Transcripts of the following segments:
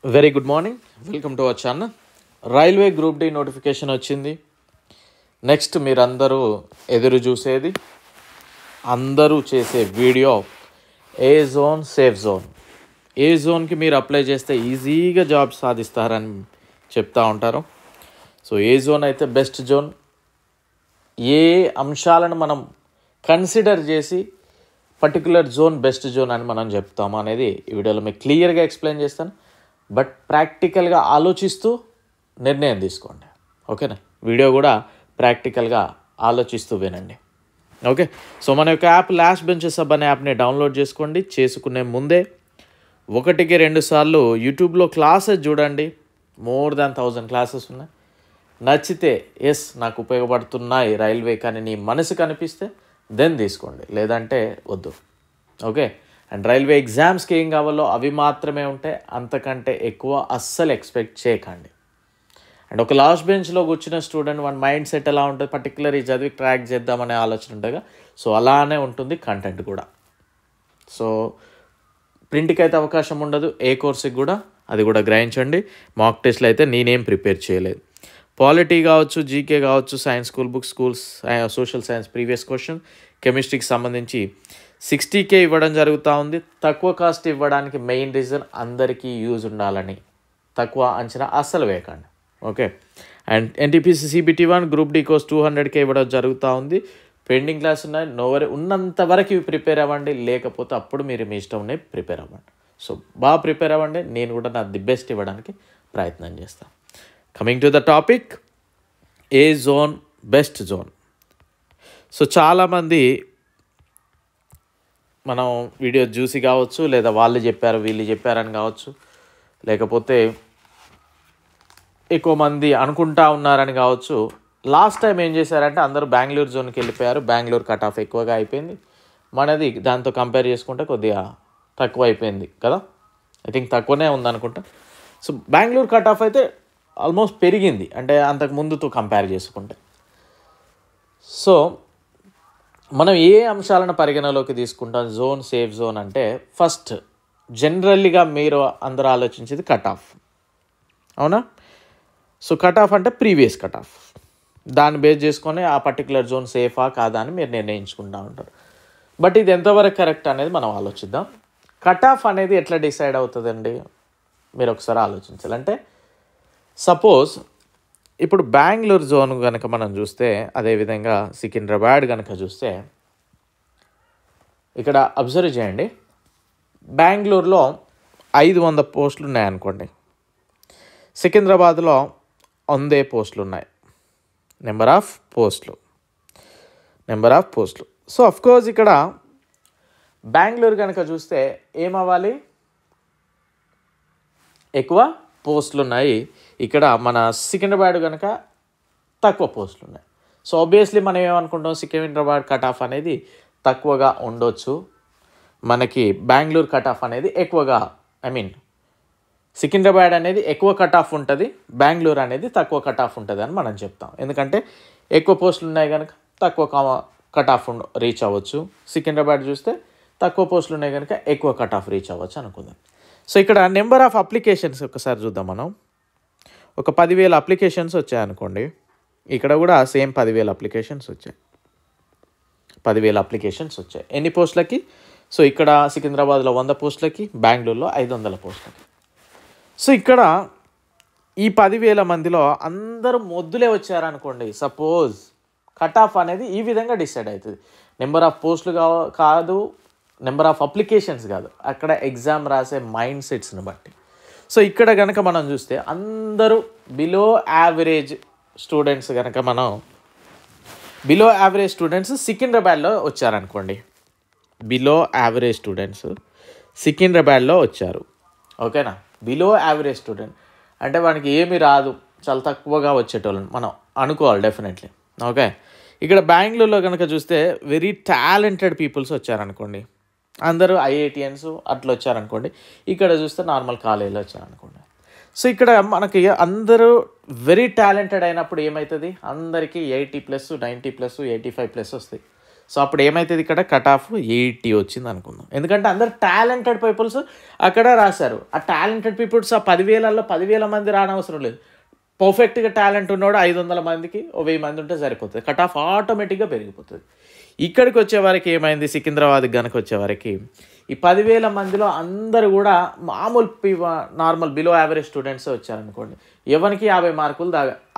Very good morning, welcome to our channel. Railway group D notification వచ్చింది. Next మీరందరూ ఎదురు చూసేది, అందరూ చేసే వీడియో ఏ జోన్ సేఫ్ జోన్. ఏ జోన్కి మీరు అప్లై చేస్తే ఈజీగా జాబ్ సాధిస్తారని చెప్తా ఉంటారు. సో ఏ జోన్ అయితే బెస్ట్ జోన్, ఏ అంశాలను మనం కన్సిడర్ చేసి పర్టికులర్ జోన్ బెస్ట్ జోన్ అని మనం చెప్తాము అనేది ఈ వీడియోలో మీకు క్లియర్గా ఎక్స్ప్లెయిన్ చేస్తాను. బట్ ప్రాక్టికల్గా ఆలోచిస్తూ నిర్ణయం తీసుకోండి, ఓకేనా? వీడియో కూడా ప్రాక్టికల్గా ఆలోచిస్తూ వినండి, ఓకే? సో మన యొక్క యాప్ లాస్ట్ బెంచెస్ హబ్ అనే యాప్ని డౌన్లోడ్ చేసుకోండి. చేసుకునే ముందే 1-2 సార్లు యూట్యూబ్లో క్లాసెస్ చూడండి. మోర్ దాన్ 1000 క్లాసెస్ ఉన్నాయి. నచ్చితే ఎస్ నాకు ఉపయోగపడుతున్నాయి రైల్వే కానీ నీ మనసు కనిపిస్తే దెన్ తీసుకోండి, లేదంటే వద్దు, ఓకే? అండ్ రైల్వే ఎగ్జామ్స్కి ఏం కావాలో అవి మాత్రమే ఉంటే అంతకంటే ఎక్కువ అస్సలు ఎక్స్పెక్ట్ చేయకండి. అండ్ ఒక లాస్ట్ బెంచ్లో కూర్చున్న స్టూడెంట్ వన్ మైండ్ సెట్ ఎలా ఉంటుంది, పర్టికులర్ ఈ చదివి ట్రాక్ చేద్దామనే ఆలోచన ఉంటుంది. సో అలానే ఉంటుంది కంటెంట్ కూడా. సో ప్రింట్కి అయితే అవకాశం ఉండదు, ఏ కోర్సుకి కూడా, అది కూడా గ్రహించండి. మాక్ టెస్ట్లు అయితే నేనేం ప్రిపేర్ చేయలేదు. పాలిటీ కావచ్చు, జీకే కావచ్చు, science school books, social science previous question, కెమిస్ట్రీకి సంబంధించి 60K ఇవ్వడం జరుగుతూ ఉంది. తక్కువ కాస్ట్ ఇవ్వడానికి మెయిన్ రీజన్ అందరికీ యూజ్ ఉండాలని. తక్కువ అంచనా అస్సలు వేయకండి, okay? And NTPC CBT 1 group D course 200K ఇవ్వడం జరుగుతూ ఉంది. పెండింగ్ క్లాస్ ఉన్నాయి, నోవరి ఉన్నంత వరకు ఇవి ప్రిపేర్ అవ్వండి, లేకపోతే అప్పుడు మీరు మీ ఇష్టం ఉన్నాయి ప్రిపేర్ అవ్వండి. సో బాగా ప్రిపేర్ అవ్వండి, నేను కూడా నా ది బెస్ట్ ఇవ్వడానికి ప్రయత్నం చేస్తాను. Coming to the topic, A zone best zone. So చాలామంది మనం వీడియో చూసి కావచ్చు, లేదా వాళ్ళు చెప్పారు వీళ్ళు చెప్పారని కావచ్చు, లేకపోతే ఎక్కువ మంది అనుకుంటా ఉన్నారని కావచ్చు. లాస్ట్ టైం ఏం చేశారంటే అందరూ బెంగళూరు జోన్కి వెళ్ళిపోయారు. బెంగళూరు కట్ ఆఫ్ ఎక్కువగా అయిపోయింది. మనది దాంతో కంపేర్ చేసుకుంటే కొద్దిగా తక్కువ అయిపోయింది కదా, ఐ థింక్ తక్కువనే ఉందనుకుంటా. సో బెంగళూరు కట్ ఆఫ్ అయితే ఆల్మోస్ట్ పెరిగింది, అంటే అంతకు ముందుతో కంపేర్ చేసుకుంటే. సో మనం ఏ అంశాలను పరిగణలోకి తీసుకుంటాం జోన్ సేఫ్ జోన్ అంటే, ఫస్ట్ జనరల్లీగా మీరు అందరూ ఆలోచించేది కట్ ఆఫ్, అవునా? సో కట్ ఆఫ్ అంటే ప్రీవియస్ కట్ ఆఫ్, దాన్ని బేస్ చేసుకొని ఆ పర్టికులర్ జోన్ సేఫా కాదా అని మీరు నిర్ణయించుకుంటూ ఉంటారు. బట్ ఇది ఎంతవరకు కరెక్ట్ అనేది మనం ఆలోచిద్దాం. కట్ ఆఫ్ అనేది ఎట్లా డిసైడ్ అవుతుందండి, మీరు ఒకసారి ఆలోచించాలి. అంటే సపోజ్ ఇప్పుడు బెంగళూరు జోన్ కనుక మనం చూస్తే, అదేవిధంగా సికింద్రాబాద్ కనుక చూస్తే, ఇక్కడ అబ్జర్వ్ చేయండి. బెంగళూరులో 500 పోస్టులు ఉన్నాయనుకోండి, సికింద్రాబాద్లో 100 పోస్టులు ఉన్నాయి. నెంబర్ ఆఫ్ పోస్టులు. సో అఫ్కోర్స్ ఇక్కడ బెంగళూరు కనుక చూస్తే ఏమవ్వాలి, ఎక్కువ పోస్టులు ఉన్నాయి. ఇక్కడ మన సికింద్రాబాద్ కనుక తక్కువ పోస్టులు ఉన్నాయి. సో ఆబ్వియస్లీ మనం ఏమనుకుంటాం, సికింద్రాబాద్ కట్ ఆఫ్ అనేది తక్కువగా ఉండొచ్చు, మనకి బెంగళూరు కట్ ఆఫ్ అనేది ఎక్కువగా, సికింద్రాబాద్ అనేది ఎక్కువ కట్ ఆఫ్ ఉంటుంది, బెంగళూరు అనేది తక్కువ కట్ ఆఫ్ ఉంటుంది అని మనం చెప్తాం. ఎందుకంటే ఎక్కువ పోస్టులు ఉన్నాయి కనుక తక్కువ కట్ ఆఫ్ రీచ్ అవ్వచ్చు. సికింద్రాబాద్ చూస్తే తక్కువ పోస్టులు ఉన్నాయి కనుక ఎక్కువ కట్ ఆఫ్ రీచ్ అవ్వచ్చు అనుకుందాం. సో ఇక్కడ నెంబర్ ఆఫ్ అప్లికేషన్స్ ఒకసారి చూద్దాం. మనం ఒక 10,000 అప్లికేషన్స్ వచ్చాయనుకోండి, ఇక్కడ కూడా సేమ్ 10,000 అప్లికేషన్స్ వచ్చాయి. 10,000 అప్లికేషన్స్ వచ్చాయి ఎన్ని పోస్టులకి? సో ఇక్కడ సికింద్రాబాద్లో 100 పోస్టులకి, బెంగళూరులో 500 పోస్టులకి. సో ఇక్కడ ఈ 10,000 మందిలో అందరూ మొద్దులే వచ్చారనుకోండి, సపోజ్ కట్ ఆఫ్ అనేది ఈ విధంగా డిసైడ్ అవుతుంది. నెంబర్ ఆఫ్ పోస్టులు కాదు, నెంబర్ ఆఫ్ అప్లికేషన్స్ కాదు, అక్కడ ఎగ్జామ్ రాసే మైండ్ సెట్స్ని బట్టి. సో ఇక్కడ కనుక మనం చూస్తే అందరూ బిలో యావరేజ్ స్టూడెంట్స్ కనుక మనం బిలో యావరేజ్ స్టూడెంట్స్ సికింద్రాబాద్లో వచ్చారనుకోండి, బిలో యావరేజ్ స్టూడెంట్స్ సికింద్రాబాద్లో వచ్చారు, ఓకేనా? బిలో యావరేజ్ స్టూడెంట్ అంటే వానికి ఏమీ రాదు, చాలా తక్కువగా వచ్చేటోళ్ళని మనం అనుకోవాలి డెఫినెట్లీ, ఓకే? ఇక్కడ బెంగళూరులో కనుక చూస్తే వెరీ టాలెంటెడ్ పీపుల్స్ వచ్చారనుకోండి, అందరూ IITians అట్లా వచ్చారనుకోండి. ఇక్కడ చూస్తే నార్మల్ కాలేజీలో వచ్చారనుకోండి. సో ఇక్కడ మనకి అందరూ వెరీ టాలెంటెడ్ అయినప్పుడు ఏమవుతుంది, అందరికీ 80+, 90+, 85+ వస్తాయి. సో అప్పుడు ఏమవుతుంది, ఇక్కడ కట్ ఆఫ్ 80 వచ్చింది అనుకుందాం. ఎందుకంటే అందరు టాలెంటెడ్ పీపుల్స్ అక్కడ రాశారు. ఆ టాలెంటెడ్ పీపుల్స్ ఆ 10,000లో 10,000 మంది రానవసరం లేదు. పర్ఫెక్ట్గా టాలెంట్ ఉన్నాడు 500 మందికి 1000 మంది ఉంటే సరిపోతుంది, కట్ ఆఫ్ ఆటోమేటిక్గా పెరిగిపోతుంది. ఇక్కడికి వచ్చేవారికి ఏమైంది, సికింద్రాబాద్కి కనుక వచ్చేవారికి ఈ 10,000 మందిలో అందరూ కూడా మామూలు నార్మల్ బిలో యావరేజ్ స్టూడెంట్స్ వచ్చారనుకోండి. ఎవరికి 50 మార్కులు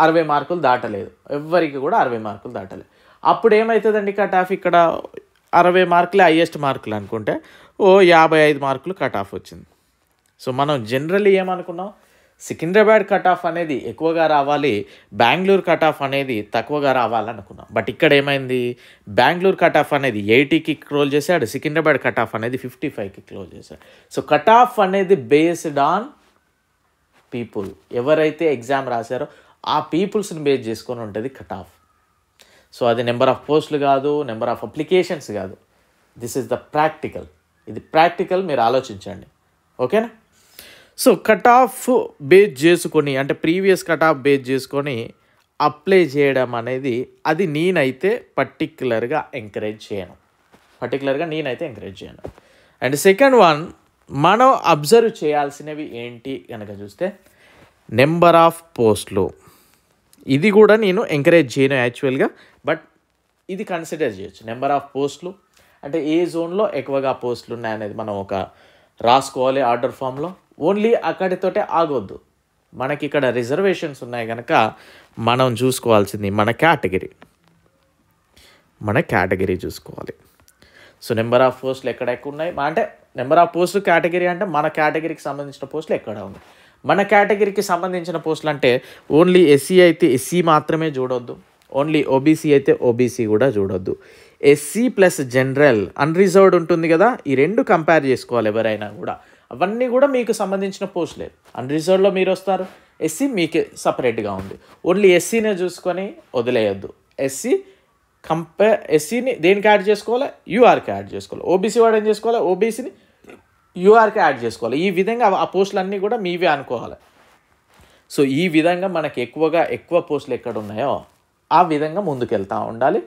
60 మార్కులు దాటలేదు, ఎవరికి కూడా 60 మార్కులు దాటలేదు. అప్పుడు ఏమవుతుందండి, కట్ ఆఫ్ ఇక్కడ 60 మార్కులే హైయెస్ట్ మార్కులు అనుకుంటే 55 మార్కులు కట్ ఆఫ్ వచ్చింది. సో మనం జనరల్లీ ఏమనుకున్నాం, సికింద్రాబాద్ కట్ ఆఫ్ అనేది ఎక్కువగా రావాలి, బెంగళూరు కట్ ఆఫ్ అనేది తక్కువగా రావాలనుకున్నాం. బట్ ఇక్కడ ఏమైంది, బెంగళూరు కట్ ఆఫ్ అనేది 80కి క్లోజ్ చేశాడు, సికింద్రాబాద్ కట్ ఆఫ్ అనేది 55కి క్లోజ్ చేశాడు. సో కట్ ఆఫ్ అనేది బేస్డ్ ఆన్ పీపుల్, ఎవరైతే ఎగ్జామ్ రాశారో ఆ పీపుల్స్ని బేస్ చేసుకొని ఉంటుంది కట్ ఆఫ్. సో అది నెంబర్ ఆఫ్ పోస్టులు కాదు, నెంబర్ ఆఫ్ అప్లికేషన్స్ కాదు. This is the practical. ఇది ప్రాక్టికల్, మీరు ఆలోచించండి. ఓకేనా? సో కట్ ఆఫ్ బేస్ చేసుకొని, అంటే ప్రీవియస్ కట్ ఆఫ్ బేస్ చేసుకొని అప్లై చేయడం అనేది అది నేనైతే పర్టిక్యులర్గా ఎంకరేజ్ చేయను. అండ్ సెకండ్ వన్, మనం అబ్జర్వ్ చేయాల్సినవి ఏంటి కనుక చూస్తే నెంబర్ ఆఫ్ పోస్టులు. ఇది కూడా నేను ఎంకరేజ్ చేయను యాక్చువల్గా, బట్ ఇది కన్సిడర్ చేయొచ్చు. నెంబర్ ఆఫ్ పోస్టులు అంటే ఏ జోన్లో ఎక్కువగా పోస్టులు ఉన్నాయనేది మనం ఒక రాసుకోవాలి ఆర్డర్ ఫామ్లో. ఓన్లీ అక్కడితోటే ఆగొద్దు. మనకి ఇక్కడ రిజర్వేషన్స్ ఉన్నాయి కనుక మనం చూసుకోవాల్సింది మన కేటగిరీ చూసుకోవాలి. సో నెంబర్ ఆఫ్ పోస్టులు ఎక్కడ ఎక్కువ ఉన్నాయి అంటే నెంబర్ ఆఫ్ పోస్టులు కేటగిరీ అంటే మన కేటగిరీకి సంబంధించిన పోస్టులు ఎక్కడ ఉన్నాయి. మన కేటగిరీకి సంబంధించిన పోస్టులు అంటే ఓన్లీ ఎస్సీ అయితే ఎస్సీ మాత్రమే చూడొద్దు, ఓన్లీ ఓబీసీ అయితే ఓబీసీ కూడా చూడొద్దు. ఎస్సీ ప్లస్ జనరల్ అన్రిజర్వ్డ్ ఉంటుంది కదా, ఈ రెండు కంపేర్ చేసుకోవాలి ఎవరైనా కూడా. అవన్నీ కూడా మీకు సంబంధించిన పోస్టులే. అన్రిజర్వ్డ్లో మీరు వస్తారు, ఎస్సీ మీకు సపరేట్గా ఉంది. ఓన్లీ ఎస్సీనే చూసుకొని వదిలేయద్దు. ఎస్సీని దేనికి యాడ్ చేసుకోవాలి, యూఆర్కి యాడ్ చేసుకోవాలి. ఓబీసీ వాడు ఏం చేసుకోవాలి, ఓబీసీని యూఆర్కి యాడ్ చేసుకోవాలి. ఈ విధంగా ఆ పోస్టులన్నీ కూడా మీవే అనుకోవాలి. సో ఈ విధంగా మనకి ఎక్కువ పోస్టులు ఎక్కడ ఉన్నాయో ఆ విధంగా ముందుకెళ్తూ ఉండాలి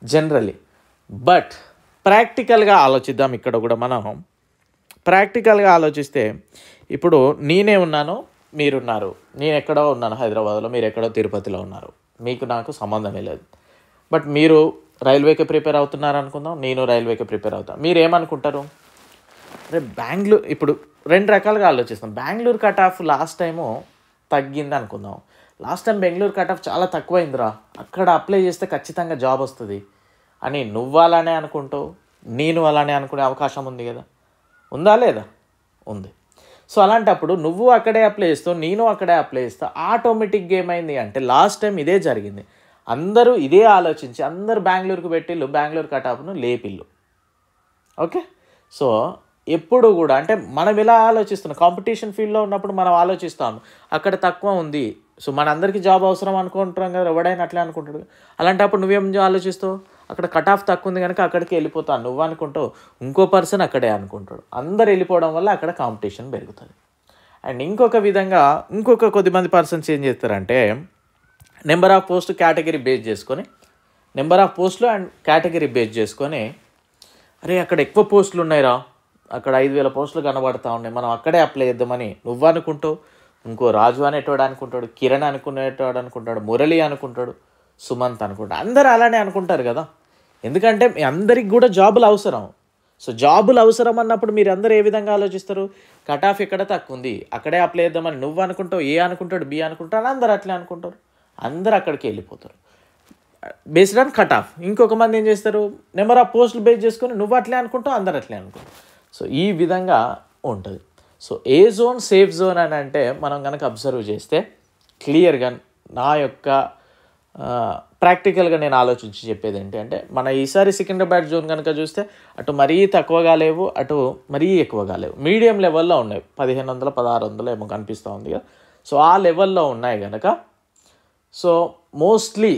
జనరల్లీ. బట్ ప్రాక్టికల్గా ఆలోచిద్దాం. ఇక్కడ కూడా మనం ప్రాక్టికల్గా ఆలోచిస్తే ఇప్పుడు నేనే ఉన్నాను, మీరున్నారు, నేను ఎక్కడో ఉన్నాను హైదరాబాద్లో, మీరు ఎక్కడో తిరుపతిలో ఉన్నారు, మీకు నాకు సంబంధమే లేదు. బట్ మీరు రైల్వేకి ప్రిపేర్ అవుతున్నారు అనుకుందాం, నేను రైల్వేకి ప్రిపేర్ అవుతాను. మీరు ఏమనుకుంటారు, అరే బెంగళూరు, ఇప్పుడు రెండు రకాలుగా ఆలోచిస్తాం. Bengaluru cut off last time తగ్గింది అనుకుందాం. Last time Bengaluru cut off చాలా తక్కువైందిరా, అక్కడ అప్లై చేస్తే ఖచ్చితంగా జాబ్ వస్తుంది అని నువ్వు అలానే అనుకుంటావు, నేను అలానే అనుకునే అవకాశం ఉంది కదా, ఉందా లేదా? ఉంది. సో అలాంటప్పుడు నువ్వు అక్కడే అప్లై చేస్తావు, నేను అక్కడే అప్లై చేస్తావు. ఆటోమేటిక్గా ఏమైంది అంటే లాస్ట్ టైం ఇదే జరిగింది. అందరూ ఇదే ఆలోచించి అందరూ బెంగళూరుకు పెట్టిళ్ళు, బెంగళూరు కట్ ఆఫ్ను లేపిళ్ళు. ఓకే. సో ఎప్పుడు కూడా అంటే మనం ఎలా ఆలోచిస్తున్నాం, కాంపిటీషన్ ఫీల్డ్లో ఉన్నప్పుడు మనం ఆలోచిస్తాము అక్కడ తక్కువ ఉంది, సో మనందరికీ జాబ్ అవసరం అనుకుంటాం కదా, ఎవడైనా అట్లా అనుకుంటాడు. అలాంటప్పుడు నువ్వేం ఆలోచిస్తావు, అక్కడ కట్ ఆఫ్ తక్కువ ఉంది కనుక అక్కడికి వెళ్ళిపోతాను నువ్వు అనుకుంటావు, ఇంకో పర్సన్ అక్కడే అనుకుంటాడు. అందరు వెళ్ళిపోవడం వల్ల అక్కడ కాంపిటీషన్ పెరుగుతుంది. అండ్ ఇంకొక విధంగా కొద్దిమంది పర్సన్స్ ఏం చేస్తారంటే number of post category base చేసుకొని, నెంబర్ ఆఫ్ పోస్టులు అండ్ కేటగిరీ బేస్ చేసుకొని, అరే అక్కడ ఎక్కువ పోస్టులు ఉన్నాయిరా, అక్కడ 5,000 పోస్టులు కనబడతా ఉన్నాయి, మనం అక్కడే అప్లై చేద్దామని నువ్వు అనుకుంటావు, ఇంకో రాజు అనేటోడు అనుకుంటాడు, కిరణ్ అనుకునేటోడు అనుకుంటాడు, మురళి అనుకుంటాడు, సుమంత్ అనుకుంటాడు. అందరూ అలానే అనుకుంటారు కదా, ఎందుకంటే అందరికి కూడా జాబులు అవసరం. సో జాబులు అవసరం అన్నప్పుడు మీరు అందరూ ఏ విధంగా ఆలోచిస్తారు, కట్ ఆఫ్ ఎక్కడ తక్కువ ఉంది అక్కడే అప్లై చేద్దామని నువ్వు అనుకుంటావు, ఏ అనుకుంటాడు, బి అనుకుంటాడు, అందరూ అట్లే అనుకుంటారు, అందరూ అక్కడికి వెళ్ళిపోతారు బేస్డ్ ఆన్ కట్ ఆఫ్. ఇంకొక మంది ఏం చేస్తారు, నెంబర్ ఆఫ్ పోస్టులు బేస్ చేసుకొని నువ్వు అట్లే అనుకుంటావు, అందరూ అట్లే అనుకుంటారు. సో ఈ విధంగా ఉంటుంది. సో ఏ జోన్ సేఫ్ జోన్ అని అంటే మనం కనుక అబ్జర్వ్ చేస్తే క్లియర్గా నా యొక్క ప్రాక్టికల్గా నేను ఆలోచించి చెప్పేది ఏంటి అంటే, మన ఈసారి సికింద్రాబాద్ జోన్ కనుక చూస్తే అటు మరీ తక్కువగా లేవు, అటు మరీ ఎక్కువగా లేవు, మీడియం లెవెల్లో ఉన్నాయి. 1,500 1,600 ఏమో కనిపిస్తూ ఉంది కదా. సో ఆ లెవెల్లో ఉన్నాయి కనుక సో మోస్ట్లీ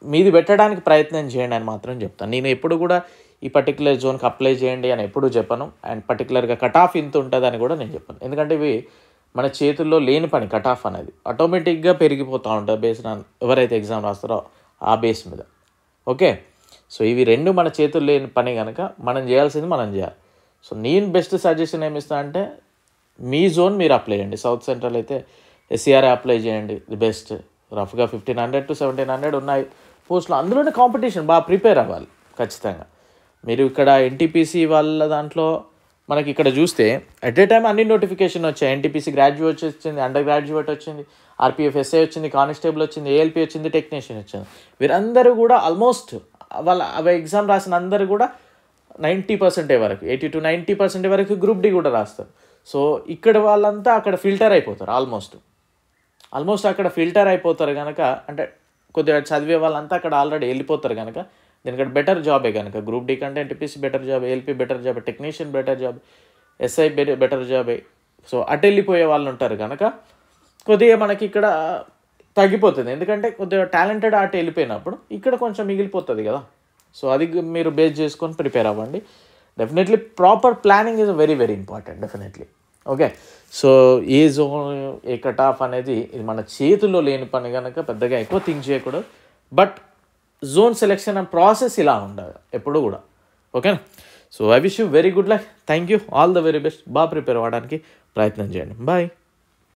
మీది పెట్టడానికి ప్రయత్నం చేయండి అని మాత్రం చెప్తాను. నేను ఎప్పుడు కూడా ఈ పర్టికులర్ జోన్కి అప్లై చేయండి అని ఎప్పుడు చెప్పను. అండ్ పర్టికులర్గా కట్ ఆఫ్ ఇంత ఉంటుందని కూడా నేను చెప్పను. ఎందుకంటే ఇవి మన చేతుల్లో లేని పని. కట్ ఆఫ్ అనేది ఆటోమేటిక్గా పెరిగిపోతూ ఉంటుంది బేస్డ్ ఆన్ ఎవరైతే ఎగ్జామ్ రాస్తారో ఆ బేస్ మీద. ఓకే, సో ఇవి రెండు మన చేతుల్లో లేని పని కనుక మనం చేయాల్సింది మనం చేయాలి. సో నేను బెస్ట్ సజెషన్ ఏమి ఇస్తా అంటే మీ జోన్ మీరు అప్లై చేయండి. సౌత్ సెంట్రల్ అయితే ఎస్సీఆర్ఏ అప్లై చేయండి, ది బెస్ట్. రఫ్గా 1500 to 1700 ఉన్నాయి పోస్టులు. అందులోనే కాంపిటీషన్, బాగా ప్రిపేర్ అవ్వాలి ఖచ్చితంగా. మీరు ఇక్కడ ఎన్టీపీసీ వాళ్ళ దాంట్లో మనకి ఇక్కడ చూస్తే అట్ ఏ టైం అన్ని నోటిఫికేషన్ వచ్చాయి. ఎన్టీపీసీ గ్రాడ్యుయేట్ వచ్చింది, అండర్ గ్రాడ్యుయేట్ వచ్చింది, ఆర్పీఎఫ్ ఎస్ఐ వచ్చింది, కానిస్టేబుల్ వచ్చింది, ఏఎల్పీ వచ్చింది, టెక్నీషియన్ వచ్చింది. వీరందరూ కూడా ఆల్మోస్ట్ వాళ్ళ అవి ఎగ్జామ్ రాసిన అందరూ కూడా 90% వరకు 80 to 90% వరకు గ్రూప్ డి కూడా రాస్తారు. సో ఇక్కడ వాళ్ళంతా అక్కడ ఫిల్టర్ అయిపోతారు. ఆల్మోస్ట్ అక్కడ ఫిల్టర్ అయిపోతారు కనుక, అంటే కొద్దిగా చదివే వాళ్ళంతా అక్కడ ఆల్రెడీ వెళ్ళిపోతారు కనుక దీనికి బెటర్ జాబే కనుక. గ్రూప్ డి కంటే NTPC better job, ALP better job, technician better job, SI better జాబే. సో అటు వెళ్ళిపోయే వాళ్ళు ఉంటారు కనుక కొద్దిగా మనకి ఇక్కడ తగ్గిపోతుంది. ఎందుకంటే కొద్దిగా టాలెంటెడ్ అటు వెళ్ళిపోయినప్పుడు ఇక్కడ కొంచెం మిగిలిపోతుంది కదా. సో అది మీరు బేస్ చేసుకొని ప్రిపేర్ అవ్వండి. Definitely proper planning is very very important definitely. Okay, so ఏ జోన్ ఏ కట్ ఆఫ్ అనేది ఇది మన చేతుల్లో లేని పని కనుక పెద్దగా ఎక్కువ థింక్ చేయకూడదు. But zone selection and process ఇలా ఉండాలి ఎప్పుడు కూడా. ఓకేనా, so I wish you very good luck. Thank you, all the very best. బాగా ప్రిపేర్ అవ్వడానికి ప్రయత్నం చేయండి. బాయ్.